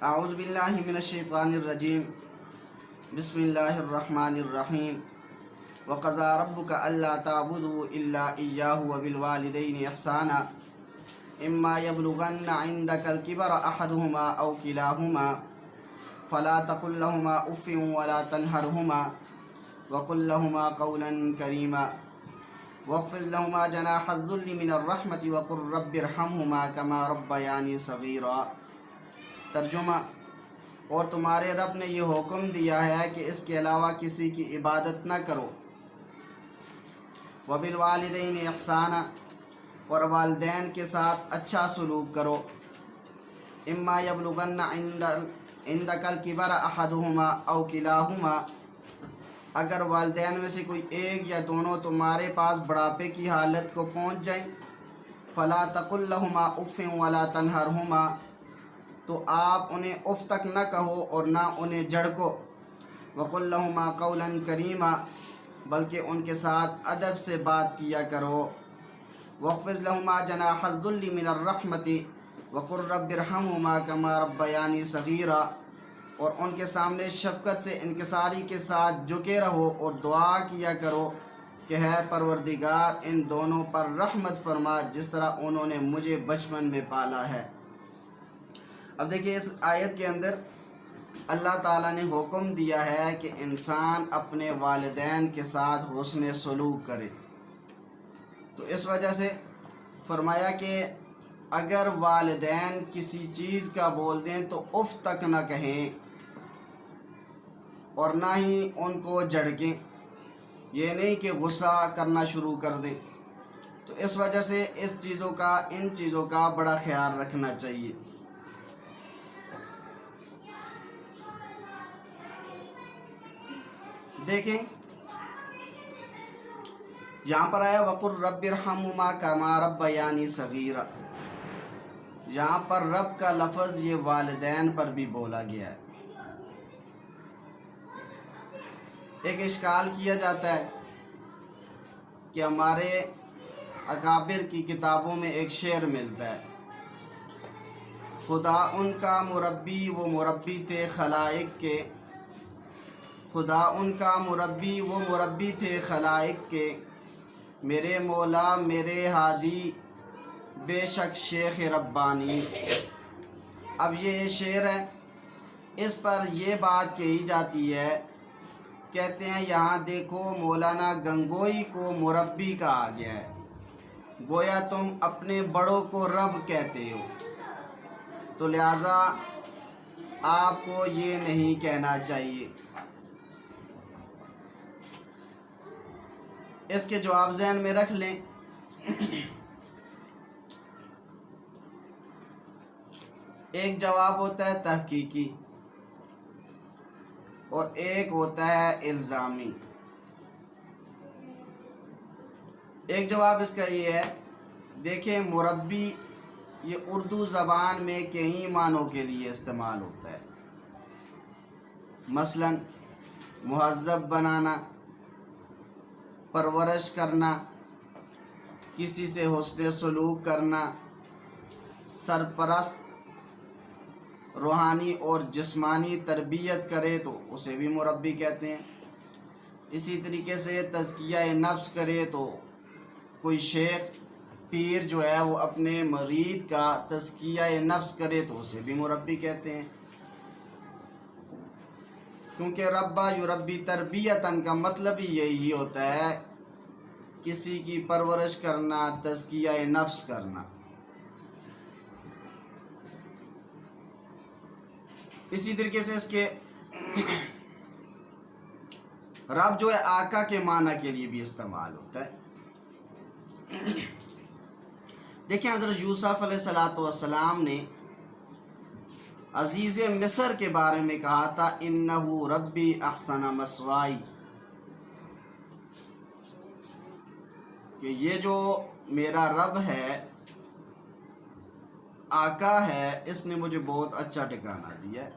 اعوذ باللہ من الشیطان الرجیم بسم اللہ الرحمن الرحیم وقضى ربك الا تعبدوا الا اياه وبالوالدين احسانا اما يبلغن عندك الكبر احدهما او كلاهما فلا تقل لهما اف ولا تنهرهما وقل لهما قولا كريما واخفض لهما جناح الذل من الرحمة وقل رب ارحمهما كما ربياني صغيرا۔ ترجمہ: اور تمہارے رب نے یہ حکم دیا ہے کہ اس کے علاوہ کسی کی عبادت نہ کرو۔ وبالوالدین احسانا، اور والدین کے ساتھ اچھا سلوک کرو۔ اما یبلغن عندک الکبر احدہما او کلاہما، اگر والدین میں سے کوئی ایک یا دونوں تمہارے پاس بڑھاپے کی حالت کو پہنچ جائیں، فلا تقل لہما اف ولا تنہرہما، تو آپ انہیں اف تک نہ کہو اور نہ انہیں جھڑکو۔ وقل لہما قولا کریما، بلکہ ان کے ساتھ ادب سے بات کیا کرو۔ واخفض لہما جناح الذل من الرحمۃ وقل رب ارحمہما کما ربیانی صغیرا، اور ان کے سامنے شفقت سے انکساری کے ساتھ جھکے رہو اور دعا کیا کرو کہ ہے پروردگار ان دونوں پر رحمت فرما جس طرح انہوں نے مجھے بچپن میں پالا ہے۔ اب دیکھیے، اس آیت کے اندر اللہ تعالیٰ نے حکم دیا ہے کہ انسان اپنے والدین کے ساتھ حسن سلوک کرے۔ تو اس وجہ سے فرمایا کہ اگر والدین کسی چیز کا بول دیں تو اف تک نہ کہیں اور نہ ہی ان کو جھڑکیں، یہ نہیں کہ غصہ کرنا شروع کر دیں۔ تو اس وجہ سے ان چیزوں کا بڑا خیال رکھنا چاہیے۔ دیکھیں، یہاں پر آیا وقل رب ارحمہما کما ربیانی صغیرا، یہاں پر رب کا لفظ یہ والدین پر بھی بولا گیا ہے۔ ایک اشکال کیا جاتا ہے کہ ہمارے اکابر کی کتابوں میں ایک شعر ملتا ہے، خدا ان کا مربی وہ مربی تھے خلائق کے، خدا ان کا مربی وہ مربی تھے خلائق کے، میرے مولا میرے ہادی بے شک شیخ ربانی۔ اب یہ شعر ہے، اس پر یہ بات کہی جاتی ہے، کہتے ہیں یہاں دیکھو مولانا گنگوئی کو مربی کہا گیا ہے، گویا تم اپنے بڑوں کو رب کہتے ہو، تو لہٰذا آپ کو یہ نہیں کہنا چاہیے۔ اس کے جواب ذہن میں رکھ لیں۔ ایک جواب ہوتا ہے تحقیقی اور ایک ہوتا ہے الزامی۔ ایک جواب اس کا یہ ہے، دیکھیں مربی یہ اردو زبان میں کئی معنوں کے لیے استعمال ہوتا ہے، مثلا مہذب بنانا، پرورش کرنا، کسی سے حسن سلوک کرنا، سرپرست، روحانی اور جسمانی تربیت کرے تو اسے بھی مربی کہتے ہیں۔ اسی طریقے سے تزکیہ نفس کرے تو کوئی شیخ پیر جو ہے وہ اپنے مرید کا تزکیہ نفس کرے تو اسے بھی مربی کہتے ہیں، کیونکہ ربا یربی تربیتاً کا مطلب ہی یہی ہوتا ہے، کسی کی پرورش کرنا، تزکیہ نفس کرنا۔ اسی طریقے سے اس کے رب جو ہے آقا کے معنی کے لیے بھی استعمال ہوتا ہے۔ دیکھیں، حضرت یوسف علیہ السلام نے عزیز مصر کے بارے میں کہا تھا انہو ربی احسن مثوائی، کہ یہ جو میرا رب ہے، آقا ہے، اس نے مجھے بہت اچھا ٹھکانہ دیا ہے۔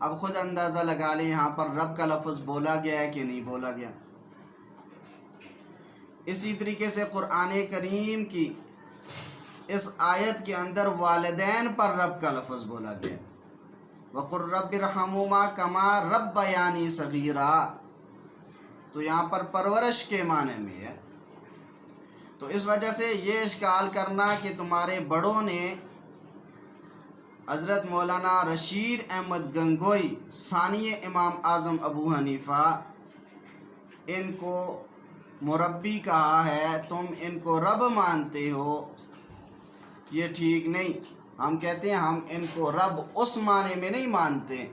اب خود اندازہ لگا لیں یہاں پر رب کا لفظ بولا گیا ہے کہ نہیں بولا گیا۔ اسی طریقے سے قرآن کریم کی اس آیت کے اندر والدین پر رب کا لفظ بولا گیا، وَقُلْ رَبِّ ارْحَمْهُمَا كَمَا رَبَّيَانِي صَغِيرًا، تو یہاں پر پرورش کے معنی میں ہے۔ تو اس وجہ سے یہ اشکال کرنا کہ تمہارے بڑوں نے حضرت مولانا رشید احمد گنگوئی ثانی امام اعظم ابو حنیفہ ان کو مربی کہا ہے، تم ان کو رب مانتے ہو، یہ ٹھیک نہیں۔ ہم کہتے ہیں ہم ان کو رب اس معنی میں نہیں مانتے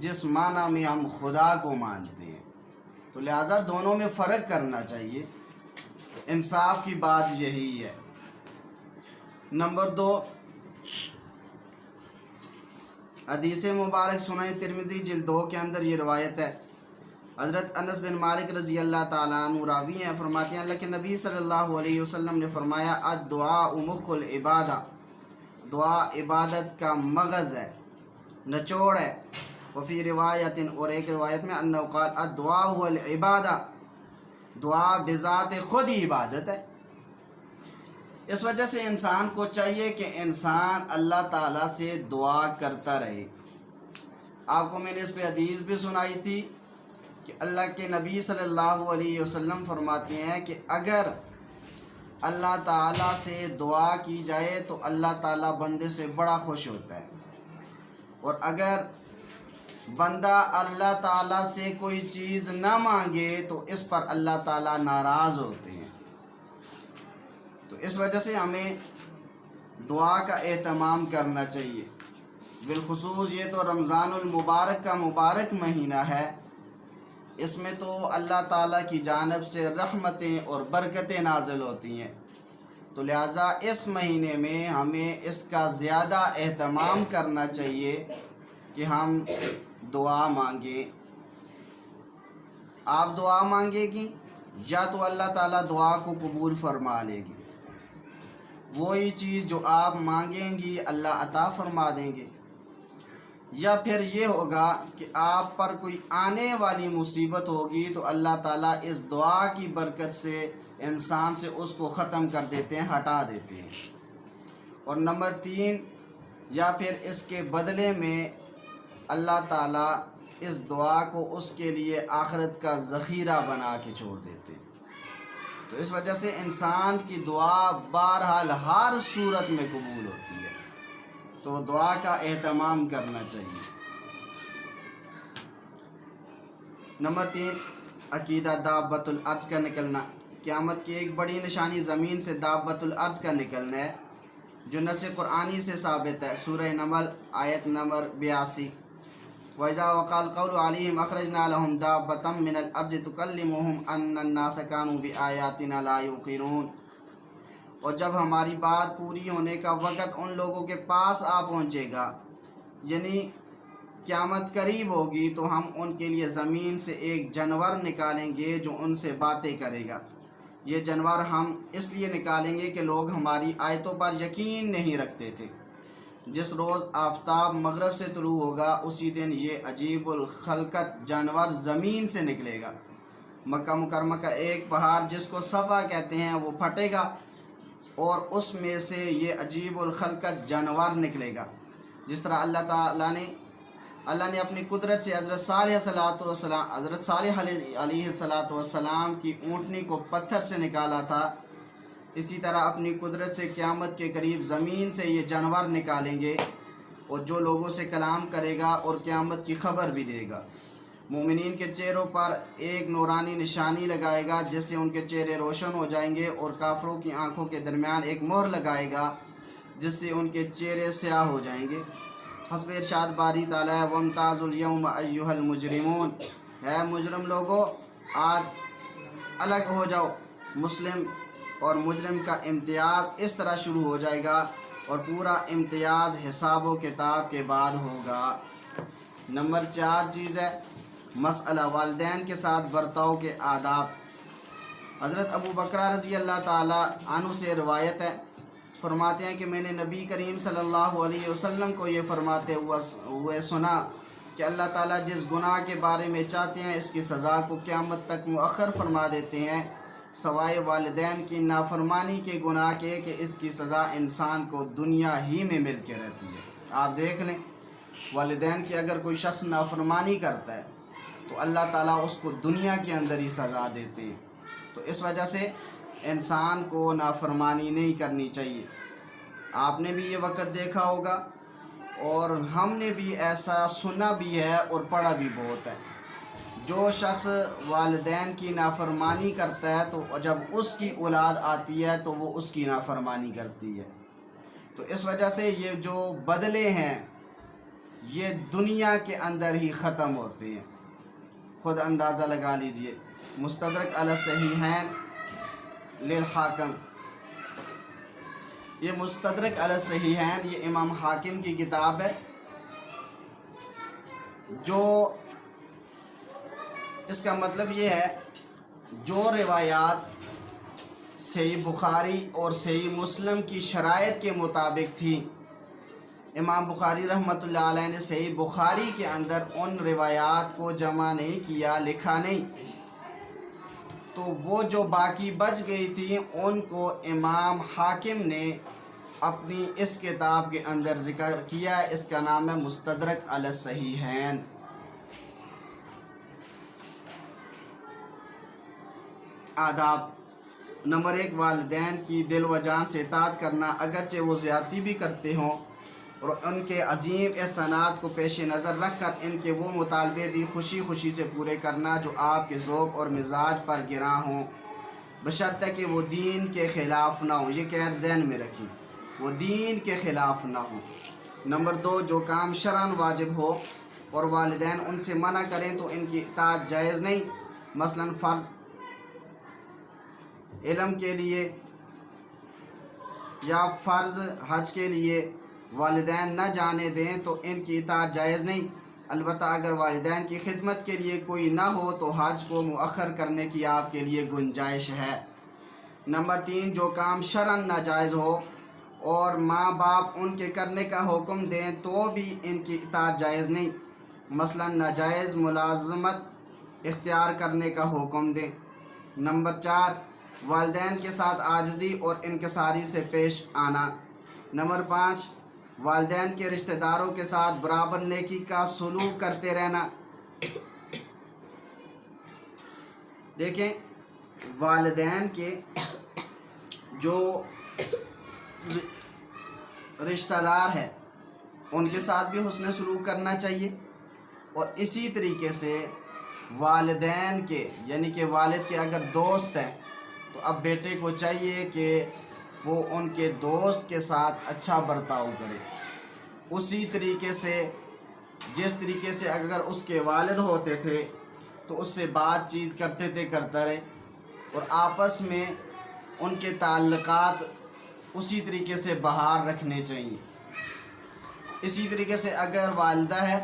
جس معنی میں ہم خدا کو مانتے ہیں، تو لہٰذا دونوں میں فرق کرنا چاہیے، انصاف کی بات یہی ہے۔ نمبر 2، حدیث مبارک سنن ترمذی جلد 2 کے اندر یہ روایت ہے، حضرت انس بن مالک رضی اللہ تعالیٰ عنہ راوی ہیں، فرماتے ہیں اللہ کے نبی صلی اللہ علیہ وسلم نے فرمایا الدعاء مخ العبادہ، دعا عبادت کا مغز ہے، نچوڑ ہے۔ وفی روایت، اور ایک روایت میں انہ قال الدعاء هو العبادہ، دعا بذات خود ہی عبادت ہے۔ اس وجہ سے انسان کو چاہیے کہ انسان اللہ تعالیٰ سے دعا کرتا رہے۔ آپ کو میں نے اس پہ حدیث بھی سنائی تھی کہ اللہ کے نبی صلی اللہ علیہ وسلم فرماتے ہیں کہ اگر اللہ تعالیٰ سے دعا کی جائے تو اللہ تعالیٰ بندے سے بڑا خوش ہوتا ہے، اور اگر بندہ اللہ تعالیٰ سے کوئی چیز نہ مانگے تو اس پر اللہ تعالیٰ ناراض ہوتے ہیں۔ تو اس وجہ سے ہمیں دعا کا اہتمام کرنا چاہیے، بالخصوص یہ تو رمضان المبارک کا مبارک مہینہ ہے، اس میں تو اللہ تعالیٰ کی جانب سے رحمتیں اور برکتیں نازل ہوتی ہیں، تو لہٰذا اس مہینے میں ہمیں اس کا زیادہ اہتمام کرنا چاہیے کہ ہم دعا مانگیں۔ آپ دعا مانگے گی یا تو اللہ تعالیٰ دعا کو قبول فرما لے گی، وہی چیز جو آپ مانگیں گی اللہ عطا فرما دیں گے، یا پھر یہ ہوگا کہ آپ پر کوئی آنے والی مصیبت ہوگی تو اللہ تعالیٰ اس دعا کی برکت سے انسان سے اس کو ختم کر دیتے ہیں، ہٹا دیتے ہیں۔ اور نمبر 3، یا پھر اس کے بدلے میں اللہ تعالیٰ اس دعا کو اس کے لیے آخرت کا ذخیرہ بنا کے چھوڑ دیتے ہیں۔ تو اس وجہ سے انسان کی دعا بہرحال ہر صورت میں قبول ہوتی ہے، تو دعا کا اہتمام کرنا چاہیے۔ نمبر 3، عقیدہ دابۃ الارض کا نکلنا۔ قیامت کی ایک بڑی نشانی زمین سے دابۃ الارض کا نکلنا ہے، جو نص قرآنی سے ثابت ہے۔ سورہ نمل آیت نمبر 82، وَإِذَا وَقَعَ الْقَوْلُ عَلَيْهِمْ أَخْرَجْنَا لَهُمْ دَابَّةً مِّنَ الْأَرْضِ تُكَلِّمُهُمْ أَنَّ النَّاسَ كَانُوا بِآيَاتِنَا لَا يُوقِنُونَ، اور جب ہماری بات پوری ہونے کا وقت ان لوگوں کے پاس آ پہنچے گا، یعنی قیامت قریب ہوگی، تو ہم ان کے لیے زمین سے ایک جانور نکالیں گے جو ان سے باتیں کرے گا۔ یہ جانور ہم اس لیے نکالیں گے کہ لوگ ہماری آیتوں پر یقین نہیں رکھتے تھے۔ جس روز آفتاب مغرب سے طلوع ہوگا اسی دن یہ عجیب الخلقت جانور زمین سے نکلے گا۔ مکہ مکرمہ کا ایک پہاڑ جس کو صفا کہتے ہیں وہ پھٹے گا، اور اس میں سے یہ عجیب الخلقت جانور نکلے گا۔ جس طرح اللہ نے اپنی قدرت سے حضرت صالح علیہ السلام کی اونٹنی کو پتھر سے نکالا تھا، اسی طرح اپنی قدرت سے قیامت کے قریب زمین سے یہ جانور نکالیں گے، اور جو لوگوں سے کلام کرے گا اور قیامت کی خبر بھی دے گا۔ مومنین کے چہروں پر ایک نورانی نشانی لگائے گا جس سے ان کے چہرے روشن ہو جائیں گے، اور کافروں کی آنکھوں کے درمیان ایک مہر لگائے گا جس سے ان کے چہرے سیاہ ہو جائیں گے۔ حسب ارشاد باری تعالیٰ وَامْتَازُوا الْيَوْمَ أَيُّهَا الْمُجْرِمُونَ، ہے مجرم لوگوں آج الگ ہو جاؤ۔ مسلم اور مجرم کا امتیاز اس طرح شروع ہو جائے گا، اور پورا امتیاز حساب و کتاب کے بعد ہوگا۔ نمبر 4 چیز ہے مسئلہ والدین کے ساتھ برتاؤ کے آداب۔ حضرت ابو بکر رضی اللہ تعالیٰ عنہ سے روایت ہے، فرماتے ہیں کہ میں نے نبی کریم صلی اللہ علیہ وسلم کو یہ فرماتے ہوئے سنا کہ اللہ تعالیٰ جس گناہ کے بارے میں چاہتے ہیں اس کی سزا کو قیامت تک مؤخر فرما دیتے ہیں، سوائے والدین کی نافرمانی کے گناہ کے کہ اس کی سزا انسان کو دنیا ہی میں مل کے رہتی ہے۔ آپ دیکھ لیں، والدین کی اگر کوئی شخص نافرمانی کرتا ہے تو اللہ تعالیٰ اس کو دنیا کے اندر ہی سزا دیتے ہیں۔ تو اس وجہ سے انسان کو نافرمانی نہیں کرنی چاہیے۔ آپ نے بھی یہ وقت دیکھا ہوگا اور ہم نے بھی ایسا سنا بھی ہے اور پڑھا بھی بہت ہے، جو شخص والدین کی نافرمانی کرتا ہے تو جب اس کی اولاد آتی ہے تو وہ اس کی نافرمانی کرتی ہے۔ تو اس وجہ سے یہ جو بدلے ہیں یہ دنیا کے اندر ہی ختم ہوتے ہیں۔ خود اندازہ لگا لیجئے، مستدرک علی الصحیحین للحاکم، یہ مستدرک علی الصحیحین یہ امام حاکم کی کتاب ہے، جو اس کا مطلب یہ ہے جو روایات صحیح بخاری اور صحیح مسلم کی شرائط کے مطابق تھی، امام بخاری رحمۃ اللہ علیہ نے صحیح بخاری کے اندر ان روایات کو جمع نہیں کیا، لکھا نہیں، تو وہ جو باقی بچ گئی تھی ان کو امام حاکم نے اپنی اس کتاب کے اندر ذکر کیا، اس کا نام ہے مستدرک علی الصحیحین۔ آداب: نمبر 1، والدین کی دل و جان سے اطاعت کرنا، اگرچہ وہ زیادتی بھی کرتے ہوں، اور ان کے عظیم احسانات کو پیش نظر رکھ کر ان کے وہ مطالبے بھی خوشی خوشی سے پورے کرنا جو آپ کے ذوق اور مزاج پر گراں ہوں، بشرطے کہ وہ دین کے خلاف نہ ہوں۔ یہ قید ذہن میں رکھیں، وہ دین کے خلاف نہ ہوں۔ نمبر 2، جو کام شرعاً واجب ہو اور والدین ان سے منع کریں تو ان کی اطاعت جائز نہیں، مثلاً فرض علم کے لیے یا فرض حج کے لیے والدین نہ جانے دیں تو ان کی اطاعت جائز نہیں، البتہ اگر والدین کی خدمت کے لیے کوئی نہ ہو تو حج کو مؤخر کرنے کی آپ کے لیے گنجائش ہے۔ نمبر 3، جو کام شرعاً ناجائز ہو اور ماں باپ ان کے کرنے کا حکم دیں تو بھی ان کی اطاعت جائز نہیں، مثلاً ناجائز ملازمت اختیار کرنے کا حکم دیں۔ نمبر 4، والدین کے ساتھ عاجزی اور انکساری سے پیش آنا۔ نمبر 5، والدین کے رشتہ داروں کے ساتھ برابر نیکی کا سلوک کرتے رہنا۔ دیکھیں، والدین کے جو رشتہ دار ہیں ان کے ساتھ بھی حسن سلوک کرنا چاہیے، اور اسی طریقے سے والدین کے یعنی کہ والد کے اگر دوست ہیں تو اب بیٹے کو چاہیے کہ وہ ان کے دوست کے ساتھ اچھا برتاؤ کرے، اسی طریقے سے جس طریقے سے اگر اس کے والد ہوتے تھے تو اس سے بات چیت کرتے تھے کرتا رہے، اور آپس میں ان کے تعلقات اسی طریقے سے بحال رکھنے چاہیے۔ اسی طریقے سے اگر والدہ ہے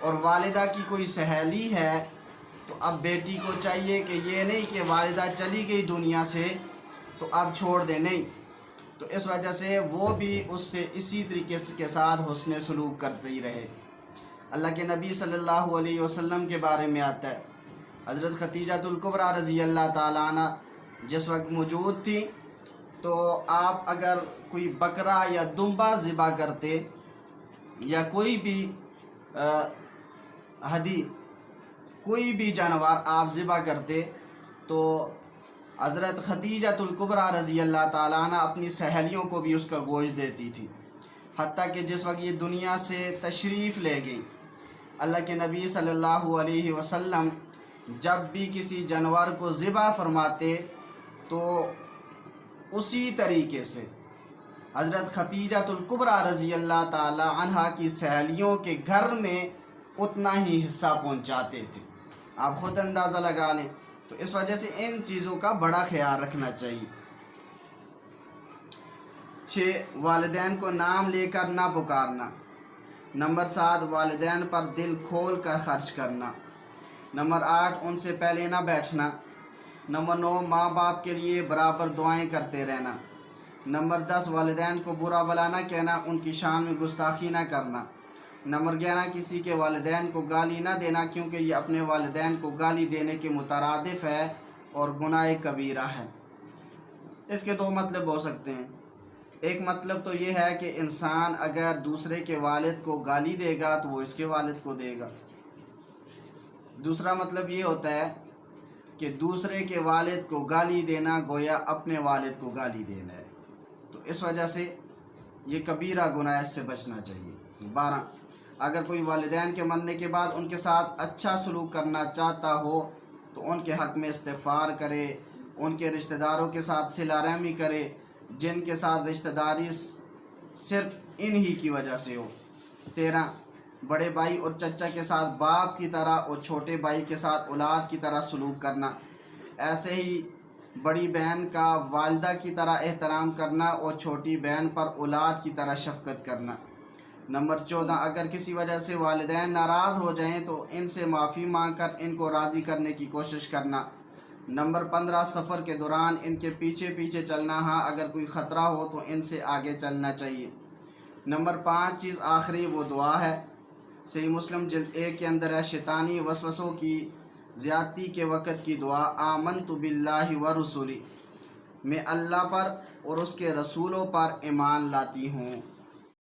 اور والدہ کی کوئی سہیلی ہے تو اب بیٹی کو چاہیے کہ یہ نہیں کہ والدہ چلی گئی دنیا سے تو اب چھوڑ دے، نہیں، تو اس وجہ سے وہ بھی اس سے اسی طریقے کے ساتھ حسن سلوک کرتے ہی رہے۔ اللہ کے نبی صلی اللہ علیہ وسلم کے بارے میں آتا ہے، حضرت خدیجہ الکبریٰ رضی اللہ تعالیٰ عنہ جس وقت موجود تھی تو آپ اگر کوئی بکرا یا دمبا ذبح کرتے یا کوئی بھی ہدی کوئی بھی جانور آپ ذبح کرتے تو حضرت خدیجہ الکبریٰ رضی اللہ تعالیٰ عنہ اپنی سہیلیوں کو بھی اس کا گوشت دیتی تھی، حتیٰ کہ جس وقت یہ دنیا سے تشریف لے گئی، اللہ کے نبی صلی اللہ علیہ وسلم جب بھی کسی جانور کو ذبح فرماتے تو اسی طریقے سے حضرت خدیجہ الکبریٰ رضی اللہ تعالیٰ عنہ کی سہیلیوں کے گھر میں اتنا ہی حصہ پہنچاتے تھے۔ آپ خود اندازہ لگا لیں، تو اس وجہ سے ان چیزوں کا بڑا خیال رکھنا چاہیے۔ 6، والدین کو نام لے کر نہ پکارنا۔ نمبر 7، والدین پر دل کھول کر خرچ کرنا۔ نمبر 8، ان سے پہلے نہ بیٹھنا۔ نمبر 9، ماں باپ کے لیے برابر دعائیں کرتے رہنا۔ نمبر 10، والدین کو برا بھلا نہ کہنا، ان کی شان میں گستاخی نہ کرنا۔ نمبر 11، کسی کے والدین کو گالی نہ دینا کیونکہ یہ اپنے والدین کو گالی دینے کے مترادف ہے اور گناہ کبیرہ ہے۔ اس کے دو مطلب ہو سکتے ہیں۔ ایک مطلب تو یہ ہے کہ انسان اگر دوسرے کے والد کو گالی دے گا تو وہ اس کے والد کو دے گا۔ دوسرا مطلب یہ ہوتا ہے کہ دوسرے کے والد کو گالی دینا گویا اپنے والد کو گالی دینا ہے، تو اس وجہ سے یہ کبیرہ گناہ، اس سے بچنا چاہیے۔ 12، اگر کوئی والدین کے مرنے کے بعد ان کے ساتھ اچھا سلوک کرنا چاہتا ہو تو ان کے حق میں استغفار کرے، ان کے رشتہ داروں کے ساتھ صلہ رحمی کرے جن کے ساتھ رشتہ داری صرف انہی کی وجہ سے ہو۔ 13، بڑے بھائی اور چچا کے ساتھ باپ کی طرح اور چھوٹے بھائی کے ساتھ اولاد کی طرح سلوک کرنا، ایسے ہی بڑی بہن کا والدہ کی طرح احترام کرنا اور چھوٹی بہن پر اولاد کی طرح شفقت کرنا۔ نمبر 14، اگر کسی وجہ سے والدین ناراض ہو جائیں تو ان سے معافی مانگ کر ان کو راضی کرنے کی کوشش کرنا۔ نمبر 15، سفر کے دوران ان کے پیچھے پیچھے چلنا، ہاں اگر کوئی خطرہ ہو تو ان سے آگے چلنا چاہیے۔ نمبر 5 چیز آخری وہ دعا ہے، صحیح مسلم جلد 1 کے اندر ہے، شیطانی وسوسوں کی زیادتی کے وقت کی دعا، آمنت باللہ ورسولی، میں اللہ پر اور اس کے رسولوں پر ایمان لاتی ہوں۔